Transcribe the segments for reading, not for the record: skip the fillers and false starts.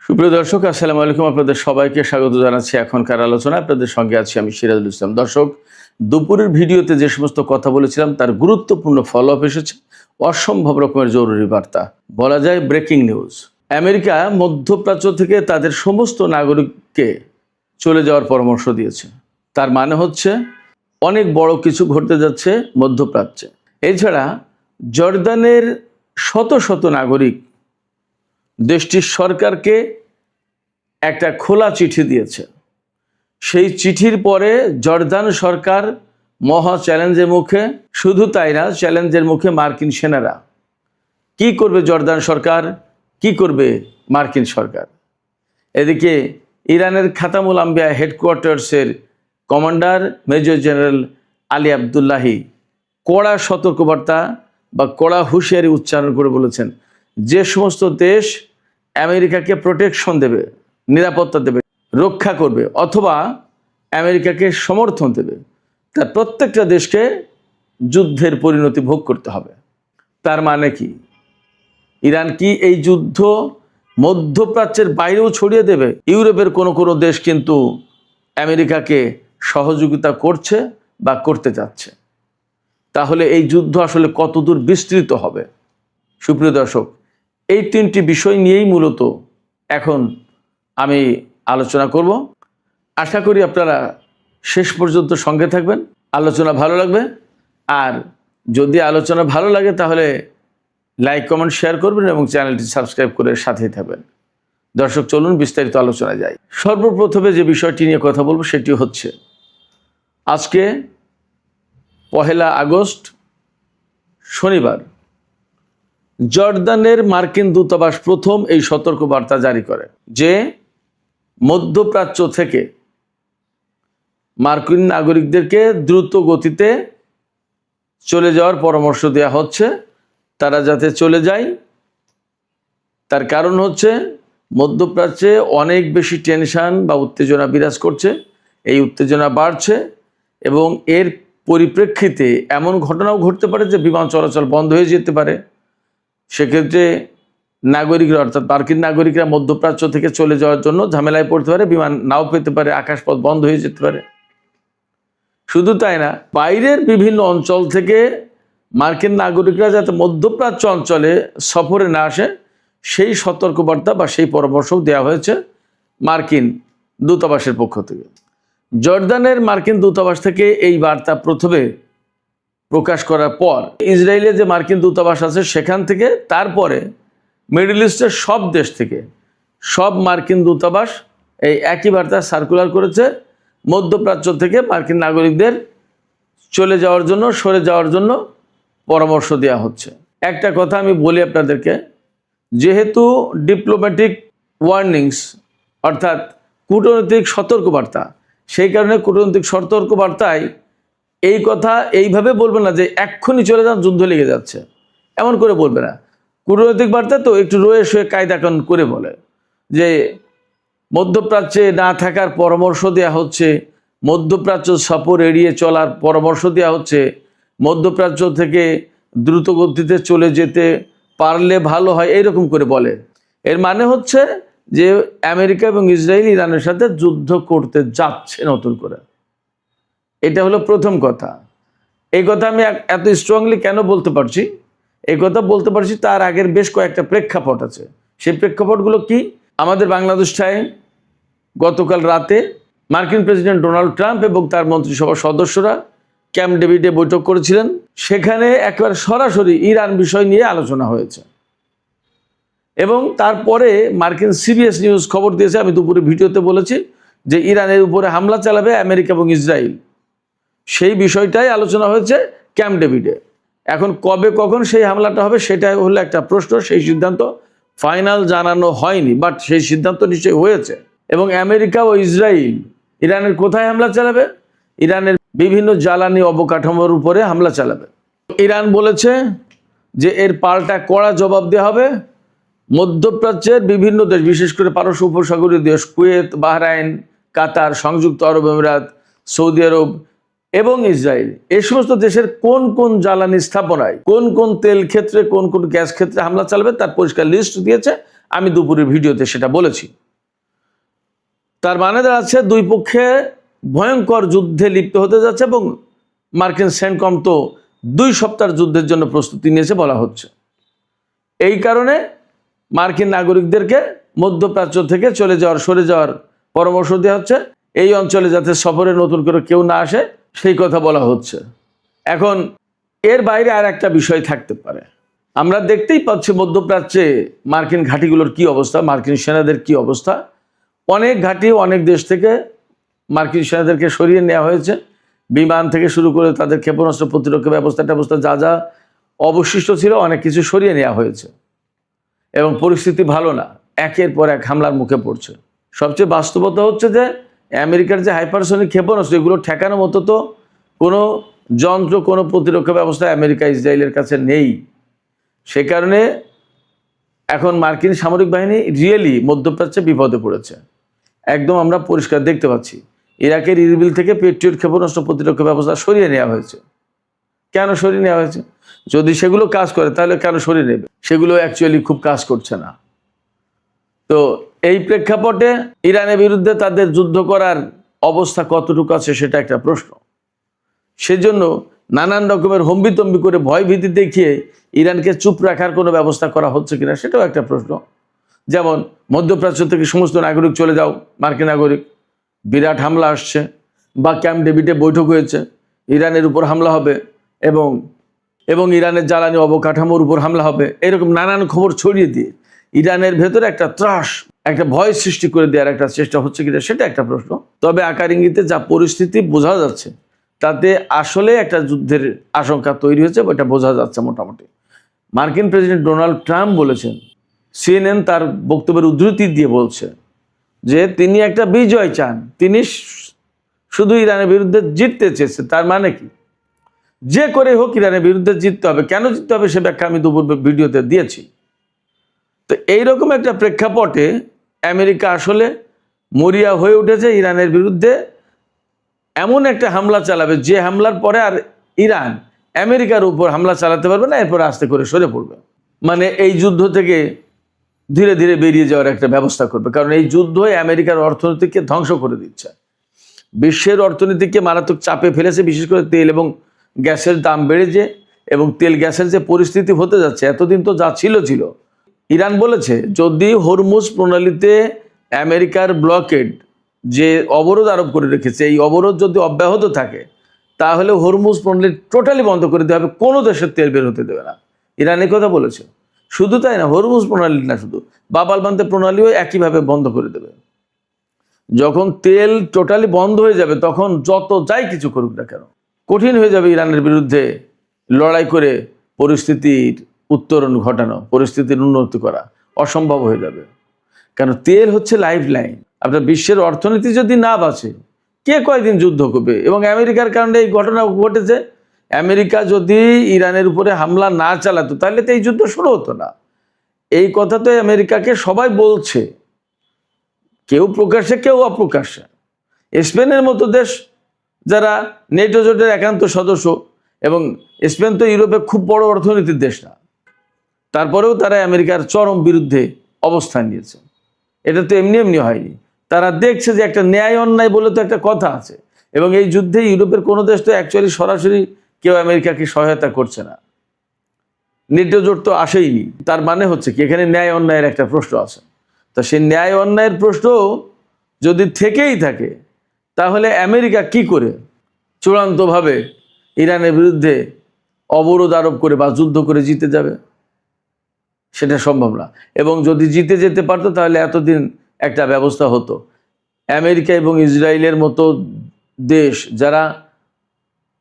সুপ্রিয় দর্শক, আসসালামু আলাইকুম। আপনাদের সবাইকে স্বাগত জানাচ্ছি এখনকার আলোচনা। আপনাদের সঙ্গে আছি আমি সিরাজুল ইসলাম। দর্শক, দুপুরের ভিডিওতে যে সমস্ত কথা বলেছিলাম তার গুরুত্বপূর্ণ ফলো আপ এসেছে। অসম্ভব রকমের জরুরি বার্তা, বলা যায় ব্রেকিং নিউজ। আমেরিকা মধ্যপ্রাচ্য থেকে তাদের সমস্ত নাগরিককে চলে যাওয়ার পরামর্শ দিয়েছে। তার মানে হচ্ছে অনেক বড় কিছু ঘটতে যাচ্ছে মধ্যপ্রাচ্যে। এছাড়া জর্দানের শত শত নাগরিক দেশটির সরকারকে একটা খোলা চিঠি দিয়েছে। সেই চিঠির পরে জর্দান সরকার মহা চ্যালেঞ্জের মুখে। শুধু তাই না, চ্যালেঞ্জের মুখে মার্কিন সেনারা। কি করবে জর্দান সরকার, কি করবে মার্কিন সরকার? এদিকে ইরানের খাতামুল আম্বিয়া হেডকোয়ার্টার্সের commander major general Ali Abdullahi কড়া সতর্কবার্তা বা কড়া হুঁশিয়ারি উচ্চারণ করে বলেছেন, যে সমস্ত দেশ আমেরিকাকে প্রোটেকশন দেবে, নিরাপত্তা দেবে, রক্ষা করবে অথবা আমেরিকাকে সমর্থন দেবে, তার প্রত্যেকটা দেশকে যুদ্ধের পরিণতি ভোগ করতে হবে। তার মানে কি, ইরান কি এই যুদ্ধ মধ্যপ্রাচ্যের বাইরেও ছড়িয়ে দেবে? ইউরোপের কোনো কোনো দেশ কিন্তু আমেরিকাকে সহযোগিতা করছে বা করতে যাচ্ছে। তাহলে এই যুদ্ধ আসলে কতদূর বিস্তৃত হবে? সুপ্রিয় দর্শক, এই তিনটি বিষয় নিয়েই মূলত এখন আমি আলোচনা করব। আশা করি আপনারা শেষ পর্যন্ত সঙ্গে থাকবেন, আলোচনা ভালো লাগবে। আর যদি আলোচনা ভালো লাগে তাহলে লাইক, কমেন্ট, শেয়ার করবেন এবং চ্যানেলটি সাবস্ক্রাইব করে সাথেই থাকবেন। দর্শক, চলুন বিস্তারিত আলোচনায় যাই। সর্বপ্রথমে যে বিষয়টি নিয়ে কথা বলবো সেটি হচ্ছে, আজকে 1 আগস্ট শনিবার জর্দানের মার্কিন দূতাবাস প্রথম এই সতর্কবার্তা জারি করে যে মধ্যপ্রাচ্য থেকে মার্কিন নাগরিকদেরকে দ্রুত গতিতে চলে যাওয়ার পরামর্শ দেওয়া হচ্ছে। তারা যাতে চলে যায়, তার কারণ হচ্ছে মধ্যপ্রাচ্যে অনেক বেশি টেনশন বা উত্তেজনা বিরাজ করছে। এই উত্তেজনা বাড়ছে এবং এর পরিপ্রেক্ষিতে এমন ঘটনাও ঘটতে পারে যে বিমান চলাচল বন্ধ হয়ে যেতে পারে। সেক্ষেত্রে নাগরিকরা, অর্থাৎ মার্কিন নাগরিকরা মধ্যপ্রাচ্য থেকে চলে যাওয়ার জন্য ঝামেলায় পড়তে পারে, বিমান নাও পেতে পারে, আকাশপথ বন্ধ হয়ে যেতে পারে। শুধু তাই না, বাইরের বিভিন্ন অঞ্চল থেকে মার্কিন নাগরিকরা যাতে মধ্যপ্রাচ্য অঞ্চলে সফরে না আসে সেই সতর্কবার্তা বা সেই পরামর্শ দেওয়া হয়েছে মার্কিন দূতাবাসের পক্ষ থেকে। জর্দানের মার্কিন দূতাবাস থেকে এই বার্তা প্রথমে প্রকাশ করার পর ইসরায়েলে যে মার্কিন দূতাবাস আছে সেখান থেকে, তারপরে মিডল ইস্টের সব দেশ থেকে সব মার্কিন দূতাবাস এই একই বার্তা সার্কুলার করেছে, মধ্যপ্রাচ্য থেকে মার্কিন নাগরিকদের চলে যাওয়ার জন্য, সরে যাওয়ার জন্য পরামর্শ দেওয়া হচ্ছে। একটা কথা আমি বলি আপনাদেরকে, যেহেতু ডিপ্লোম্যাটিক ওয়ার্নিংস অর্থাৎ কূটনৈতিক সতর্কবার্তা, সেই কারণে কূটনৈতিক সতর্কবার্তায় এই কথা এইভাবে বলবে না যে এক্ষুনি চলে যান, যুদ্ধ লেগে যাচ্ছে, এমন করে বলবে না। কূটনৈতিক বার্তা তো একটু রয়ে শুয়ে কায়দা কানুন করে বলে যে মধ্যপ্রাচ্যে না থাকার পরামর্শ দেওয়া হচ্ছে, মধ্যপ্রাচ্য সফর এড়িয়ে চলার পরামর্শ দেওয়া হচ্ছে, মধ্যপ্রাচ্য থেকে দ্রুত গতিতে চলে যেতে পারলে ভালো হয়, এইরকম করে বলে। এর মানে হচ্ছে যে আমেরিকা এবং ইসরায়েল ইরানের সাথে যুদ্ধ করতে যাচ্ছে নতুন করে। এটা হলো প্রথম কথা। এই কথা আমি এত স্ট্রংলি কেন বলতে পারছি? এই কথা বলতে পারছি তার আগের বেশ কয়েকটা প্রেক্ষাপট আছে। সেই প্রেক্ষাপটগুলো কি? আমাদের বাংলাদেশটায় গতকাল রাতে মার্কিন প্রেসিডেন্ট ডোনাল্ড ট্রাম্প এবং তার মন্ত্রিসভার সদস্যরা ক্যাম্প ডেভিডে বৈঠক করেছিলেন। সেখানে একবার সরাসরি ইরান বিষয় নিয়ে আলোচনা হয়েছে এবং তারপরে মার্কিন সিবিএস নিউজ খবর দিয়েছে, আমি দুপুরে ভিডিওতে বলেছি যে ইরানের উপরে হামলা চালাবে আমেরিকা এবং ইসরায়েল। সেই বিষয়টাই আলোচনা হয়েছে ক্যাম্প ডেভিডে। এখন কবে কখন সেই হামলাটা হবে সেটাই হলো একটা প্রশ্ন। সেই সিদ্ধান্ত ফাইনাল জানানো হয়নি, বাট সেই সিদ্ধান্ত নিশ্চয়ই হয়েছে। এবং আমেরিকা ও ইসরায়েল ইরানের কোথায় হামলা চালাবে? ইরানের বিভিন্ন জ্বালানি অবকাঠামোর উপরে হামলা চালাবে। ইরান বলেছে যে এর পাল্টা কড়া জবাব দেওয়া হবে। মধ্যপ্রাচ্যের বিভিন্ন দেশ, বিশেষ করে পারস্য উপসাগরীয় দেশ কুয়েত, বাহরাইন, কাতার, সংযুক্ত আরব আমিরাত, সৌদি আরব এবং ইসরায়েল, এই সমস্ত দেশের কোন কোন জ্বালানি স্থাপনায়, কোন কোন তেল ক্ষেত্রে, কোন কোন গ্যাস ক্ষেত্রে হামলা চালাবে তার পরিষ্কার লিস্ট দিয়েছে। আমি দুপুরের ভিডিওতে সেটা বলেছি। তার মানে দাঁড়াচ্ছে দুই পক্ষে ভয়ঙ্কর যুদ্ধে লিপ্ত হতে যাচ্ছে এবং মার্কিন সেন্টকম তো 2 সপ্তাহের যুদ্ধের জন্য প্রস্তুতি নিয়েছে বলা হচ্ছে। এই কারণে মার্কিন নাগরিকদেরকে মধ্যপ্রাচ্য থেকে সরে যাওয়ার পরামর্শ দেওয়া হচ্ছে। এই অঞ্চলে যাতে সফরে নতুন করে কেউ না আসে সেই কথা বলা হচ্ছে। এখন এর বাইরে আর একটা বিষয় থাকতে পারে। আমরা দেখতেই পাচ্ছি মধ্যপ্রাচ্যে মার্কিন ঘাঁটিগুলোর কি অবস্থা, মার্কিন সেনাদের কি অবস্থা। অনেক ঘাঁটি অনেক দেশ থেকে মার্কিন সেনাদেরকে সরিয়ে নেওয়া হয়েছে। বিমান থেকে শুরু করে তাদের ক্ষেপণাস্ত্র প্রতিরক্ষা ব্যবস্থা যা যা অবশিষ্ট ছিল অনেক কিছু সরিয়ে নেওয়া হয়েছে এবং পরিস্থিতি ভালো না, একের পর এক হামলার মুখে পড়ছে। সবচেয়ে বাস্তবতা হচ্ছে যে আমেরিকার যে হাইপারসনিক ক্ষেপণাস্ত্র এগুলো ঠেকানোর মতো তো কোনো যন্ত্র, কোনো প্রতিরক্ষা ব্যবস্থা আমেরিকা ইসরায়েলের কাছে নেই। সে কারণে এখন মার্কিন সামরিক বাহিনী রিয়েলি মধ্যপ্রাচ্যে বিপদে পড়েছে। একদম আমরা পরিষ্কার দেখতে পাচ্ছি ইরাকের ইরবিল থেকে পেট্রিয়ট ক্ষেপণাস্ত্র প্রতিরক্ষা ব্যবস্থা সরিয়ে নেওয়া হয়েছে। কেন সরিয়ে নেওয়া হয়েছে? যদি সেগুলো কাজ করে তাহলে কেন সরিয়ে নেবে? সেগুলো অ্যাকচুয়ালি খুব কাজ করছে না। তো এই প্রেক্ষাপটে ইরানের বিরুদ্ধে তাদের যুদ্ধ করার অবস্থা কতটুকু আছে সেটা একটা প্রশ্ন। সেজন্য নানান রকমের হম্বিতম্বি করে ভয়ভীতি দেখিয়ে ইরানকে চুপ রাখার কোনো ব্যবস্থা করা হচ্ছে কিনা সেটাও একটা প্রশ্ন। যেমন মধ্যপ্রাচ্য থেকে সমস্ত নাগরিক চলে যাও, মার্কিন নাগরিক, বিরাট হামলা আসছে, বা ক্যাম্প ডেভিডে বৈঠক হয়েছে, ইরানের উপর হামলা হবে এবং ইরানের জ্বালানি অবকাঠামোর উপর হামলা হবে, এরকম নানান খবর ছড়িয়ে দিয়ে ইরানের ভেতরে একটা ত্রাস, একটা ভয় সৃষ্টি করে দেওয়ার একটা চেষ্টা হচ্ছে কিনা সেটা একটা প্রশ্ন। তবে আকার ইঙ্গিতে যা পরিস্থিতি বোঝা যাচ্ছে তাতে আসলে একটা যুদ্ধের আশঙ্কা তৈরি হয়েছে, ওটা বোঝা যাচ্ছে মোটামুটি। মার্কিন প্রেসিডেন্ট ডোনাল্ড ট্রাম্প বলেছেন, সিএনএন তার বক্তব্যের উদ্ধৃতি দিয়ে বলছে যে তিনি একটা বিজয় চান, তিনি শুধু ইরানের বিরুদ্ধে জিততে চেয়েছে। তার মানে কি? যে করে হোক ইরানের বিরুদ্ধে জিততে হবে। কেন জিততে হবে সে ব্যাখ্যা আমি দুপুর ভিডিওতে দিয়েছি। তো এইরকম একটা প্রেক্ষাপটে আমেরিকা আসলে মরিয়া হয়ে উঠেছে ইরানের বিরুদ্ধে এমন একটা হামলা চালাবে যে হামলার পরে আর ইরান আমেরিকার উপর হামলা চালাতে পারবে না, এরপর আস্তে করে সরে পড়বে। মানে এই যুদ্ধ থেকে ধীরে ধীরে বেরিয়ে যাওয়ার একটা ব্যবস্থা করবে। কারণ এই যুদ্ধ আমেরিকার অর্থনীতিকে ধ্বংস করে দিচ্ছে, বিশ্বের অর্থনীতিকে মারাত্মক চাপে ফেলেছে। বিশেষ করে তেল এবং গ্যাসের দাম বেড়েছে এবং তেল গ্যাসের যে পরিস্থিতি হতে যাচ্ছে, এতদিন তো যা ছিল। ইরান বলেছে যদি হরমুজ প্রণালীতে আমেরিকার ব্লকেড যে অবরোধ আরোপ করে রেখেছে, এই অবরোধ যদি অব্যাহত থাকে তাহলে হরমুজ প্রণালী টোটালি বন্ধ করে দেওয়া হবে, কোনো দেশের তেল বের হতে দেবে না। ইরান এই কথা বলেছে। শুধু তাই না, হরমুজ প্রণালী না, শুধু বাব-আল-মান্দেব প্রণালীও একইভাবে বন্ধ করে দেবে। যখন তেল টোটালি বন্ধ হয়ে যাবে তখন যত যাই কিছু করুক না কেন কঠিন হয়ে যাবে ইরানের বিরুদ্ধে লড়াই করে পরিস্থিতির উত্তরণ ঘটানো, পরিস্থিতির উন্নতি করা অসম্ভব হয়ে যাবে। কারণ তেল হচ্ছে লাইফ লাইন। আপনার বিশ্বের অর্থনীতি যদি না বাঁচে কে কয়দিন যুদ্ধ করবে? এবং আমেরিকার কারণে এই ঘটনা ঘটেছে। আমেরিকা যদি ইরানের উপরে হামলা না চালাতো তাহলে তো এই যুদ্ধ শুরু হতো না। এই কথা তো আমেরিকাকে সবাই বলছে, কেউ প্রকাশ্যে কেউ অপ্রকাশ্যে। স্পেনের মতো দেশ যারা নেটো জোটের একান্ত সদস্য, এবং স্পেন তো ইউরোপে খুব বড় অর্থনীতির দেশ না, তারপরেও তারা আমেরিকার চরম বিরুদ্ধে অবস্থান নিয়েছে। এটা তো এমনি এমনি হয়নি। তারা দেখছে যে একটা ন্যায় অন্যায় বলে তো একটা কথা আছে, এবং এই যুদ্ধে ইউরোপের কোনো দেশ তো অ্যাকচুয়ালি সরাসরি কেউ আমেরিকাকে সহায়তা করছে না, নেটো জোট তো আসেইনি। তার মানে হচ্ছে কি এখানে ন্যায় অন্যায়ের একটা প্রশ্ন আছে। তা সেই ন্যায় অন্যায়ের প্রশ্ন যদি থেকেই থাকে তাহলে আমেরিকা কি করে চূড়ান্তভাবে ইরানের বিরুদ্ধে অবরোধ আরোপ করে বা যুদ্ধ করে জিতে যাবে? সেটা সম্ভব না। এবং যদি জিতে যেতে পারতো তাহলে এতদিন একটা ব্যবস্থা হতো। আমেরিকা এবং ইসরায়েলের মতো দেশ যারা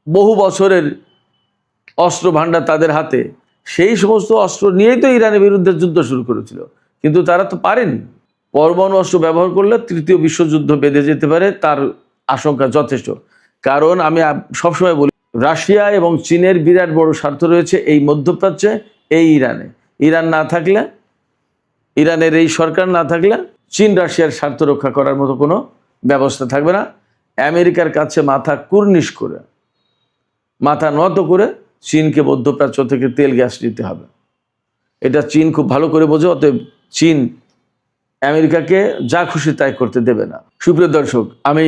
বহু বছরের অস্ত্র ভাণ্ডার তাদের হাতে, সেই সমস্ত অস্ত্র নিয়েই তো ইরানের বিরুদ্ধে যুদ্ধ শুরু করেছিল, কিন্তু তারা তো পারেনি। পরমাণু অস্ত্র ব্যবহার করলে তৃতীয় বিশ্বযুদ্ধ বেঁধে যেতে পারে, তার আশঙ্কা যথেষ্ট। কারণ আমি সবসময় বলি রাশিয়া এবং চীনের বিরাট বড় স্বার্থ রয়েছে এই মধ্যপ্রাচ্যে, এই ইরানে। ইরান না থাকলে, ইরানের এই সরকার না থাকলে চীন রাশিয়ার স্বার্থ রক্ষা করার মতো কোনো ব্যবস্থা থাকবে না। আমেরিকার কাছে মাথা কুর্নিশ করে, মাথা নত করে চীনকে মধ্যপ্রাচ্য থেকে তেল গ্যাস নিতে হবে। এটা চীন খুব ভালো করে বোঝে। অতএব চীন আমেরিকাকে যা খুশি তাই করতে দেবে না। সুপ্রিয় দর্শক, আমি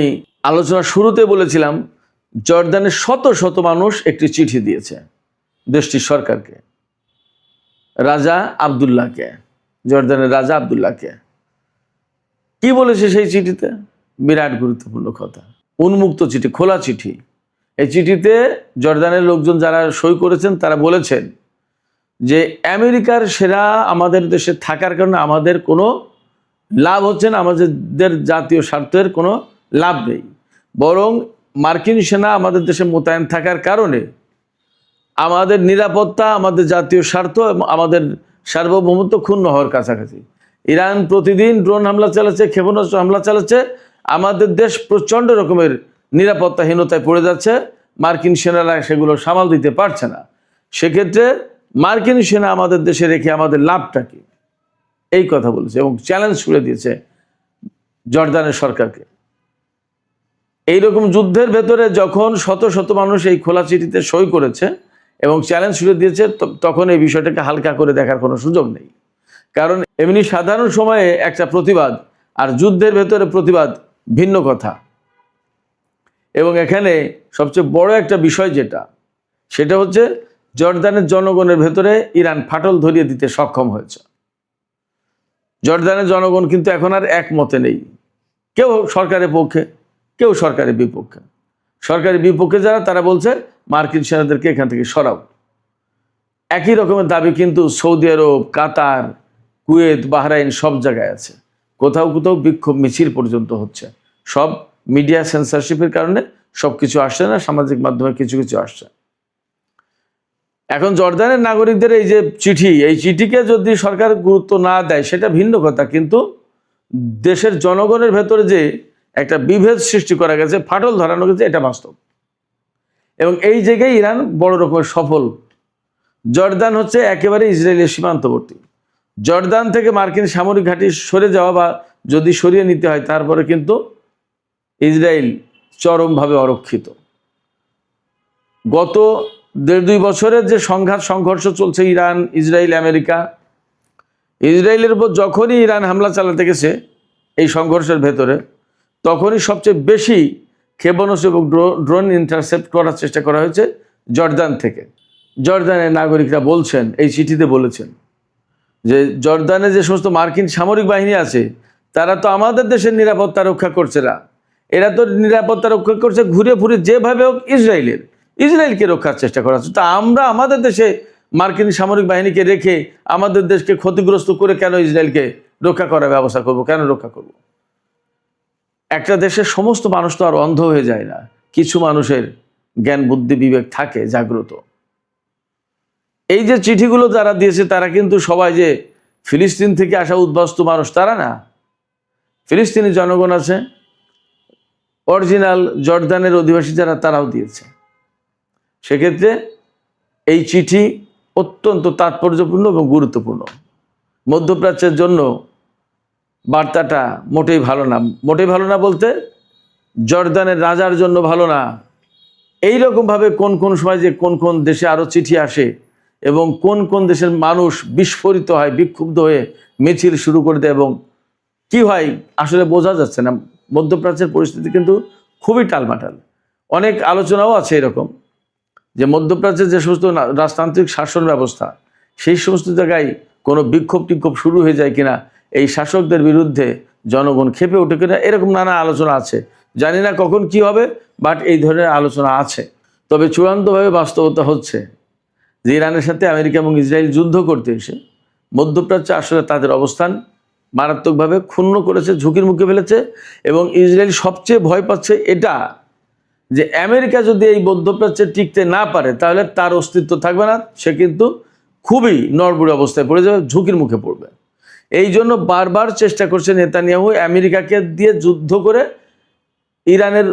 আলোচনার শুরুতে বলেছিলাম জর্দানের শত শত মানুষ একটি চিঠি দিয়েছে দেশটির সরকারকে, রাজা আবদুল্লাহকে, জর্দানের রাজা আবদুল্লাহকে। কি বলেছে সেই চিঠিতে? বিরাট গুরুত্বপূর্ণ কথা। উন্মুক্ত চিঠি, খোলা চিঠি। এই চিঠিতে জর্দানের লোকজন যারা সই করেছেন তারা বলেছেন যে আমেরিকার সেরা আমাদের দেশে থাকার কারণে আমাদের কোনো লাভ হচ্ছে না, আমাদের জাতীয় স্বার্থের কোনো লাভ নেই, বরং মার্কিন সেনা আমাদের দেশে মোতায়েন থাকার কারণে আমাদের নিরাপত্তা, আমাদের জাতীয় স্বার্থ এবং আমাদের সার্বভৌমত্ব ক্ষুণ্ণ হওয়ার কাছাকাছি। ইরান প্রতিদিন ড্রোন হামলা চালাচ্ছে, ক্ষেপণাস্ত্র হামলা চালাচ্ছে, আমাদের দেশ প্রচণ্ড রকমের নিরাপত্তাহীনতায় পড়ে যাচ্ছে, মার্কিন সেনারা সেগুলো সামাল দিতে পারছে না। সেক্ষেত্রে মার্কিন সেনা আমাদের দেশে রেখে আমাদের লাভটা কি, এই কথা বলেছে এবং চ্যালেঞ্জ ছুড়ে দিয়েছে জর্দানের সরকারকে। এইরকম যুদ্ধের ভেতরে যখন শত শত মানুষ এই খোলা চিঠিতে সই করেছে এবং চ্যালেঞ্জ ছুড়ে দিয়েছে, তখন এই বিষয়টাকে হালকা করে দেখার কোনো সুযোগ নেই। কারণ এমনি সাধারণ সময়ে একটা প্রতিবাদ আর যুদ্ধের ভেতরে প্রতিবাদ ভিন্ন কথা। এবং এখানে সবচেয়ে বড় একটা বিষয় যেটা, সেটা হচ্ছে জর্দানের জনগণের ভেতরে ইরান ফাটল ধরিয়ে দিতে সক্ষম হয়েছে। জর্দানের জনগণ কিন্তু এখন আর একমতে নেই, কেউ সরকারের পক্ষে, কেউ সরকারের বিপক্ষে। সরকারের বিপক্ষে যারা, তারা বলছে মার্কিন সেনাদেরকে এখান থেকে সরাও। একই রকমের দাবি কিন্তু সৌদি আরব, কাতার, কুয়েত, বাহরাইন সব জায়গায় আছে। কোথাও কোথাও বিক্ষোভ মিছিল পর্যন্ত হচ্ছে। সব মিডিয়া সেন্সরশিপের কারণে সব কিছু আসছে না, সামাজিক মাধ্যমে কিছু কিছু আসছে। এখন জর্দানের নাগরিকদের এই যে চিঠি, এই চিঠিকে যদি সরকার গুরুত্ব না দেয় সেটা ভিন্ন কথা, কিন্তু দেশের জনগণের ভেতরে যে একটা বিভেদ সৃষ্টি করা গেছে, ফাটল ধরানো গেছে, এটা বাস্তব। এবং এই জায়গায় ইরান বড় রকমের সফল। জর্দান হচ্ছে একেবারে ইসরায়েলের সীমান্তবর্তী। জর্দান থেকে মার্কিন সামরিক ঘাঁটি সরে যাওয়া বা যদি সরিয়ে নিতে হয়, তারপরে কিন্তু ইসরায়েল চরমভাবে অরক্ষিত। গত 1.5-2 বছরের যে সংঘর্ষ চলছে ইরান, ইসরায়েল, আমেরিকা, ইসরায়েলের উপর যখনই ইরান হামলা চালাতে গেছে এই সংঘর্ষের ভেতরে, তখনই সবচেয়ে বেশি ক্ষেপণাস্ত্র এবং ড্রোন ইন্টারসেপ্ট করার চেষ্টা করা হয়েছে জর্দান থেকে। জর্দানের নাগরিকরা বলছেন, এই চিঠিতে বলেছেন যে জর্দানে যে সমস্ত মার্কিন সামরিক বাহিনী আছে তারা তো আমাদের দেশের নিরাপত্তা রক্ষা করছে না, এরা তো নিরাপত্তা রক্ষা করছে ঘুরে ফুরে যেভাবে হোক ইসরায়েলকে রক্ষার চেষ্টা করা হচ্ছে। তা আমরা আমাদের দেশে মার্কিন সামরিক বাহিনীকে রেখে আমাদের দেশকে ক্ষতিগ্রস্ত করে কেন ইসরায়েলকে রক্ষা করার ব্যবস্থা করব, কেন রক্ষা করব? একটা দেশের সমস্ত মানুষ তো আর অন্ধ হয়ে যায় না, কিছু মানুষের জ্ঞান বুদ্ধি বিবেক থাকে জাগ্রত। এই যে চিঠিগুলো যারা দিয়েছে তারা কিন্তু সবাই যে ফিলিস্তিন থেকে আসা উদ্বাস্তু মানুষ তারা না, ফিলিস্তিনি জনগণ আছে, অরিজিনাল জর্দানের অধিবাসী যারা, তারাও দিয়েছে। সেক্ষেত্রে এই চিঠি অত্যন্ত তাৎপর্যপূর্ণ এবং গুরুত্বপূর্ণ। মধ্যপ্রাচ্যের জন্য বার্তাটা মোটেই ভালো না। মোটেই ভালো না বলতে জর্দানের রাজার জন্য ভালো না। এই রকমভাবে কোন কোন সময় যে কোন কোন দেশে আরও চিঠি আসে এবং কোন কোন দেশের মানুষ বিস্ফোরিত হয়, বিক্ষুব্ধ হয়ে মিছিল শুরু করে দেয় এবং কি হয় আসলে বোঝা যাচ্ছে না। মধ্যপ্রাচ্যের পরিস্থিতি কিন্তু খুবই টালমাটাল। অনেক আলোচনাও আছে এরকম যে মধ্যপ্রাচ্যের যে সমস্ত রাজতান্ত্রিক শাসন ব্যবস্থা, সেই সমস্ত জায়গায় কোনো বিক্ষোভ টিক্ষোভ শুরু হয়ে যায় কিনা, এই শাসকদের বিরুদ্ধে জনগণ ক্ষেপে ওঠে কিনা, এরকম নানা আলোচনা আছে। জানি না কখন কি হবে, বাট এই ধরনের আলোচনা আছে। তবে চূড়ান্তভাবে বাস্তবতা হচ্ছে যে ইরানের সাথে আমেরিকা এবং ইসরায়েল যুদ্ধ করতে এসে মধ্যপ্রাচ্যে আসলে তাদের অবস্থান মারাত্মকভাবে ক্ষুণ্ণ করেছে, ঝুঁকির মুখে ফেলেছে। এবং ইসরায়েল সবচেয়ে ভয় পাচ্ছে এটা যে আমেরিকা যদি এই মধ্যপ্রাচ্যে টিকতে না পারে তাহলে তার অস্তিত্ব থাকবে না, সে কিন্তু খুবই নড়বড়ে অবস্থায় পড়ে যাবে, ঝুঁকির মুখে পড়বে। এই জন্য বারবার চেষ্টা করছে নেতানিয়াহু আমেরিকাকে দিয়ে যুদ্ধ করে ইরানের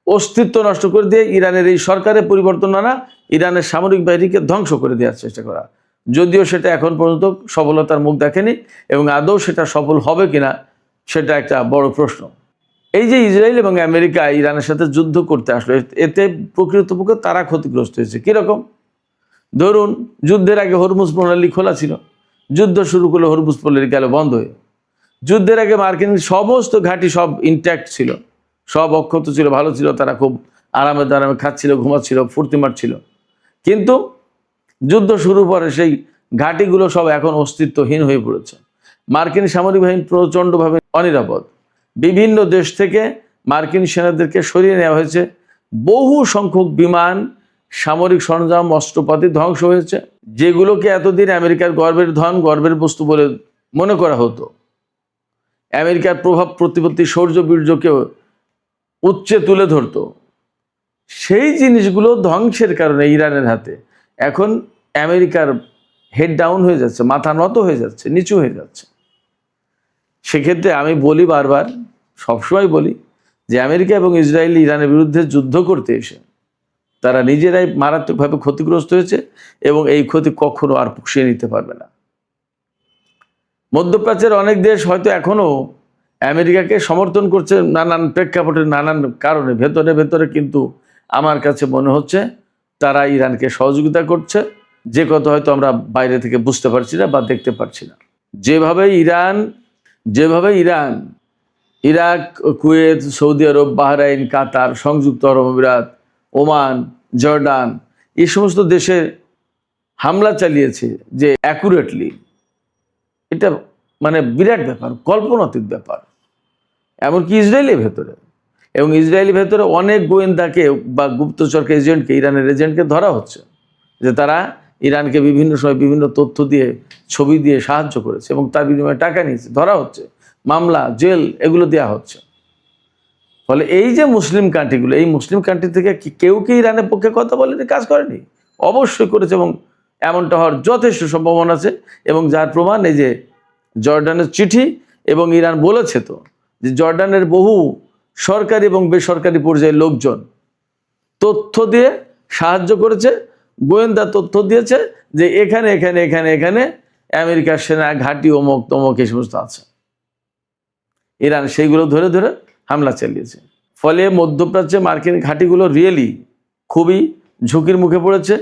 অস্তিত্ব নষ্ট করে দিয়ে ইরানের এই সরকারের পরিবর্তন আনা, ইরানের সামরিক বাহিনীকে ধ্বংস করে দেওয়ার চেষ্টা করা। যদিও সেটা এখন পর্যন্ত সফলতার মুখ দেখেনি এবং আদৌ সেটা সফল হবে কিনা সেটা একটা বড় প্রশ্ন। এই যে ইসরায়েল এবং আমেরিকা ইরানের সাথে যুদ্ধ করতে আসলো, এতে প্রকৃতপক্ষে তারা ক্ষতিগ্রস্ত হয়েছে। কীরকম? ধরুন যুদ্ধের আগে হরমুজ প্রণালী খোলা ছিল, যুদ্ধ শুরু করলো, হরমুজ পল্লী গেল বন্ধ হয়ে। যুদ্ধের আগে মার্কিন সমস্ত ঘাঁটি সব ইনট্যাক্ট ছিল, সব অক্ষত ছিল, ভালো ছিল, তারা খুব আরামে খাচ্ছিল, ঘুমাচ্ছিল, ফুর্তি মারছিল। কিন্তু যুদ্ধ শুরু পরে সেই ঘাঁটিগুলো সব এখন অস্তিত্বহীন হয়ে পড়েছে। মার্কিন সামরিক বাহিনী প্রচণ্ডভাবে অনিরাপদ। বিভিন্ন দেশ থেকে মার্কিন সেনাদেরকে সরিয়ে নেওয়া হয়েছে। বহু সংখ্যক বিমান, সামরিক সরঞ্জাম, অস্ত্রপাতি ধ্বংস হয়েছে, যেগুলোকে এতদিন আমেরিকার গর্বের ধন, গর্বের বস্তু বলে মনে করা হতো। আমেরিকার প্রভাব প্রতিপত্তি, শৌর্য বীর্যকে উচ্চে তুলে ধরত। সেই জিনিসগুলো ধ্বংসের কারণে ইরানের হাতে এখন আমেরিকার হেড ডাউন হয়ে যাচ্ছে, মাথা নত হয়ে যাচ্ছে, নিচু হয়ে যাচ্ছে। সেক্ষেত্রে আমি বলি, বারবার সবসময় বলি যে আমেরিকা এবং ইসরায়েল ইরানের বিরুদ্ধে যুদ্ধ করতে এসে তারা নিজেরাই মারাত্মকভাবে ক্ষতিগ্রস্ত হয়েছে এবং এই ক্ষতি কখনো আর পুষিয়ে নিতে পারবে না। মধ্যপ্রাচ্যের অনেক দেশ হয়তো এখনো আমেরিকাকে সমর্থন করছে নানান প্রেক্ষাপটে, নানান কারণে। ভেতরে ভেতরে কিন্তু আমার কাছে মনে হচ্ছে তারা ইরানকে সহযোগিতা করছে, যে কথা হয়তো আমরা বাইরে থেকে বুঝতে পারছি না বা দেখতে পারছি না। যেভাবে ইরান, ইরাক, কুয়েত, সৌদি আরব, বাহরাইন, কাতার, সংযুক্ত আরব আমিরাত, ওমান, জর্ডান, এই সমস্ত দেশে হামলা চালিয়েছে যে অ্যাকুরেটলি, এটা মানে বিরাট ব্যাপার, কল্পনাতীত ব্যাপার। এমনকি ইসরায়েলের ভেতরে, এবং ইসরায়েলের ভেতরে অনেক গোয়েন্দাকে বা গুপ্তচরকে, এজেন্টকে, ইরানের এজেন্টকে ধরা হচ্ছে যে তারা ইরানকে বিভিন্ন সময় বিভিন্ন তথ্য দিয়ে, ছবি দিয়ে সাহায্য করেছে এবং তার বিনিময়ে টাকা নিয়েছে, ধরা হচ্ছে, মামলা, জেল এগুলো দেওয়া হচ্ছে। ফলে এই যে মুসলিম কান্ট্রিগুলো, এই মুসলিম কান্ট্রি থেকে কেউ কি ইরানের পক্ষে কথা বলেনি, কাজ করেনি? অবশ্যই করেছে, এবং এমনটা হওয়ার যথেষ্ট সম্ভাবনা আছে। এবং যার প্রমাণ এই যে জর্ডানের চিঠি, এবং ইরান বলেছে তো যে জর্ডানের বহু সরকারি এবং বেসরকারি পর্যায়ের লোকজন তথ্য দিয়ে সাহায্য করেছে, গোয়েন্দা তথ্য দিয়েছে যে এখানে এখানে এখানে এখানে আমেরিকার সেনা ঘাঁটি অমুক তমক এই সমস্ত আছে। ইরান সেইগুলো ধরে ধরে হামলা চালিয়েছে। ফলে মধ্যপ্রাচ্যে মার্কিন ঘাঁটিগুলো রিয়েলি খুবই ঝুঁকির মুখে পড়েছে,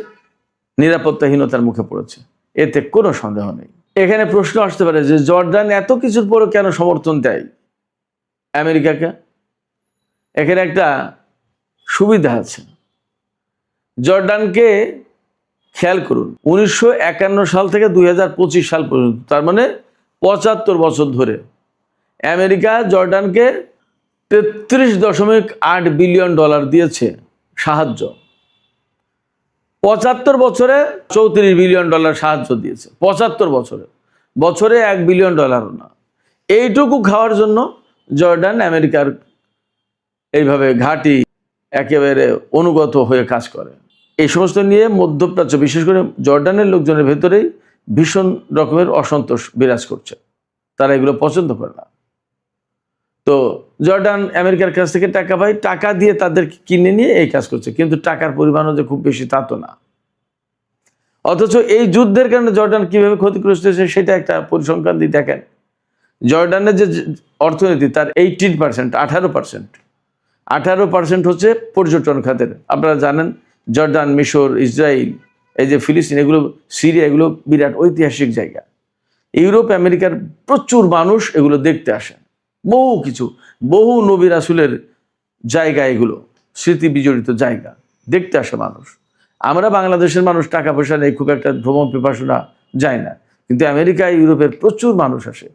নিরাপত্তাহীনতার মুখে পড়েছে, এতে কোনো সন্দেহ নেই। এখানে প্রশ্ন আসতে পারে যে জর্ডান এত কিছুর পরও কেন সমর্থন দেয় আমেরিকাকে? এখানে একটা সুবিধা আছে। জর্ডানকে খেয়াল করুন, 1951 সাল থেকে 2025 সাল পর্যন্ত, তার মানে 75 বছর ধরে আমেরিকা জর্ডানকে $33.8 বিলিয়ন দিয়েছে সাহায্য। 75 বছরে $34 বিলিয়ন সাহায্য দিয়েছে। 75 বছরে, বছরে $1 বিলিয়ন না। এইটুকু খাওয়ার জন্য জর্ডান আমেরিকার এইভাবে ঘাঁটি একেবারে অনুগত হয়ে কাজ করে। এই সমস্ত নিয়ে মধ্যপ্রাচ্য, বিশেষ করে জর্ডানের লোকজনের ভেতরেই ভীষণ রকমের অসন্তোষ বিরাজ করছে। তারা এগুলো পছন্দ করে না। তো জর্ডান আমেরিকার কাছ থেকে টাকা পায়, টাকা দিয়ে তাদের কিনে নিয়ে এই কাজ করছে, কিন্তু টাকার পরিমাণও যে খুব বেশি তা তো না। অথচ এই যুদ্ধের কারণে জর্ডান কিভাবে ক্ষতিগ্রস্ত হয়েছে সেটা একটা পরিসংখ্যান দিয়ে দেখেন। জর্ডানের যে অর্থনীতি তার 18%, 18% হচ্ছে পর্যটন খাতের। আপনারা জানেন জর্ডান, মিশর, ইসরায়েল, এই যে ফিলিস্তিন, এগুলো, সিরিয়া, এগুলো বিরাট ঐতিহাসিক জায়গা। ইউরোপ আমেরিকার প্রচুর মানুষ এগুলো দেখতে আসে। বহু কিছু, বহু নবী রাসূলের জায়গা, এগুলো স্মৃতি বিজড়িত জায়গা, দেখতে আসে মানুষ। আমরা বাংলাদেশের মানুষ টাকা পয়সা নেই, খুব একটা ভ্রমণ পিপাসুরা যায় না, কিন্তু আমেরিকা, ইউরোপের প্রচুর মানুষ আসে।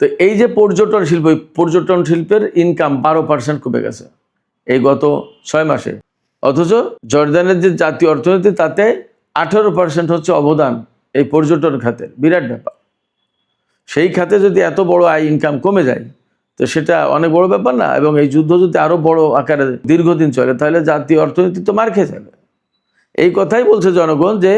তো এই যে পর্যটন শিল্প, পর্যটন শিল্পের ইনকাম 12% কমে গেছে এই গত 6 মাসে। অথচ জর্ডানের যে জাতীয় অর্থনীতি তাতে 18% হচ্ছে অবদান এই পর্যটন খাতের। বিরাট ব্যাপার। সেই খাতে যদি এত বড় আয় ইনকাম কমে যায় তো সেটা অনেক বড় ব্যাপার না? এবং এই যুদ্ধ যদি আরো বড় আকারে দীর্ঘদিন চলে তাহলে জাতীয় অর্থনীতি তো মার খেয়ে যাবে। এই কথাই বলছে জনগণ যে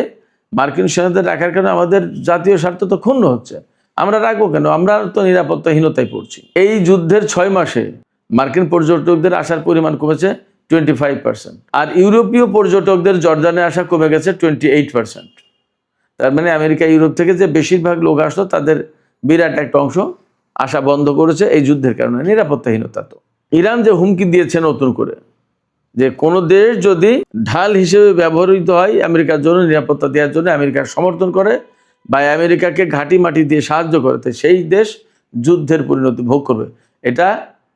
মার্কিন সেনাদের রাখার কারণে আমাদের জাতীয় স্বার্থ তো ক্ষুণ্ণ হচ্ছে। আমরা রাখবো কেন? আমরা তো নিরাপত্তাহীনতায় পড়ছি। এই যুদ্ধের 6 মাসে মার্কিন পর্যটকদের আসার পরিমাণ কমেছে 25%, আর ইউরোপীয় পর্যটকদের জর্ডানে আসা কমে গেছে 28%। তার মানে আমেরিকা, ইউরোপ থেকে যে বেশিরভাগ লোক আসতো তাদের বিরাট একটা অংশ আসা বন্ধ করেছে এই যুদ্ধের কারণে। নিরাপত্তাহীনতা। তো ইরান যে হুমকি দিয়েছে নতুন করে যে কোনো দেশ যদি ঢাল হিসেবে ব্যবহৃত হয় আমেরিকার জন্য, নিরাপত্তা দেওয়ার জন্য, আমেরিকার সমর্থন করে, বা আমেরিকাকে ঘাঁটি মাটি দিয়ে সাহায্য করে, তো সেই দেশ যুদ্ধের পরিণতি ভোগ করবে। এটা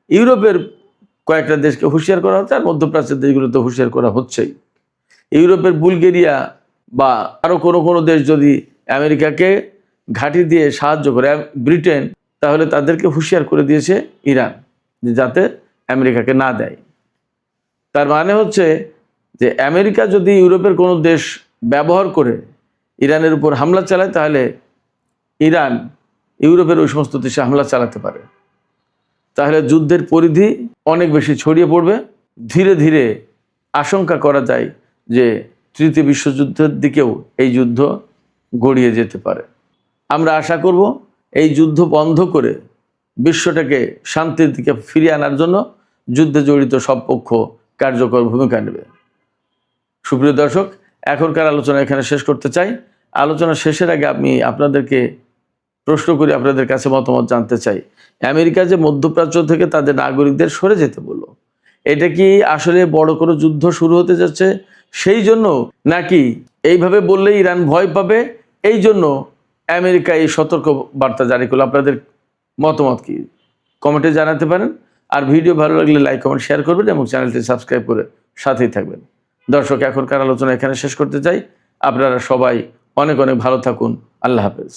ইউরোপের কয়েকটা দেশকে হুঁশিয়ার করা হচ্ছে, আর মধ্যপ্রাচ্যের দেশগুলোতে হুঁশিয়ার করা হচ্ছেই। ইউরোপের বুলগেরিয়া বা আরও কোনো দেশ যদি আমেরিকাকে ঘাঁটি দিয়ে সাহায্য করে, ব্রিটেন, তাহলে তাদেরকে হুঁশিয়ার করে দিয়েছে ইরান যে যাতে আমেরিকাকে না দেয়। তার মানে হচ্ছে যে আমেরিকা যদি ইউরোপের কোনো দেশ ব্যবহার করে ইরানের উপর হামলা চালায়, তাহলে ইরান ইউরোপের ওই সমস্ত দেশে হামলা চালাতে পারে। তাহলে যুদ্ধের পরিধি অনেক বেশি ছড়িয়ে পড়বে। ধীরে ধীরে আশঙ্কা করা যায় যে তৃতীয় বিশ্বযুদ্ধের দিকেও এই যুদ্ধ গড়িয়ে যেতে পারে। আমরা আশা করব এই যুদ্ধ বন্ধ করে বিশ্বটাকে শান্তির দিকে ফিরিয়ে আনার জন্য যুদ্ধে জড়িত সব পক্ষ কার্যকর ভূমিকা নেবে। সুপ্রিয় দর্শক, এখনকার আলোচনা এখানে শেষ করতে চাই। আলোচনা শেষের আগে আমি আপনাদেরকে প্রশ্ন করি, আপনাদের কাছে মতামত জানতে চাই। আমেরিকা যে মধ্যপ্রাচ্য থেকে তাদের নাগরিকদের সরে যেতে বলল, এটা কি আসলে বড় কোনো যুদ্ধ শুরু হতে যাচ্ছে সেই জন্য, নাকি এইভাবে বললে ইরান ভয় পাবে এই জন্য আমেরিকা এই সতর্ক বার্তা জারি করলো? আপনাদের মতামত কি কমেন্টে জানাতে পারেন। আর ভিডিও ভালো লাগলে লাইক কমেন্ট শেয়ার করবেন এবং চ্যানেলটি সাবস্ক্রাইব করে সাথেই থাকবেন। দর্শক, এখনকার আলোচনা এখানে শেষ করতে চাই। আপনারা সবাই অনেক অনেক ভালো থাকুন। আল্লাহ হাফেজ।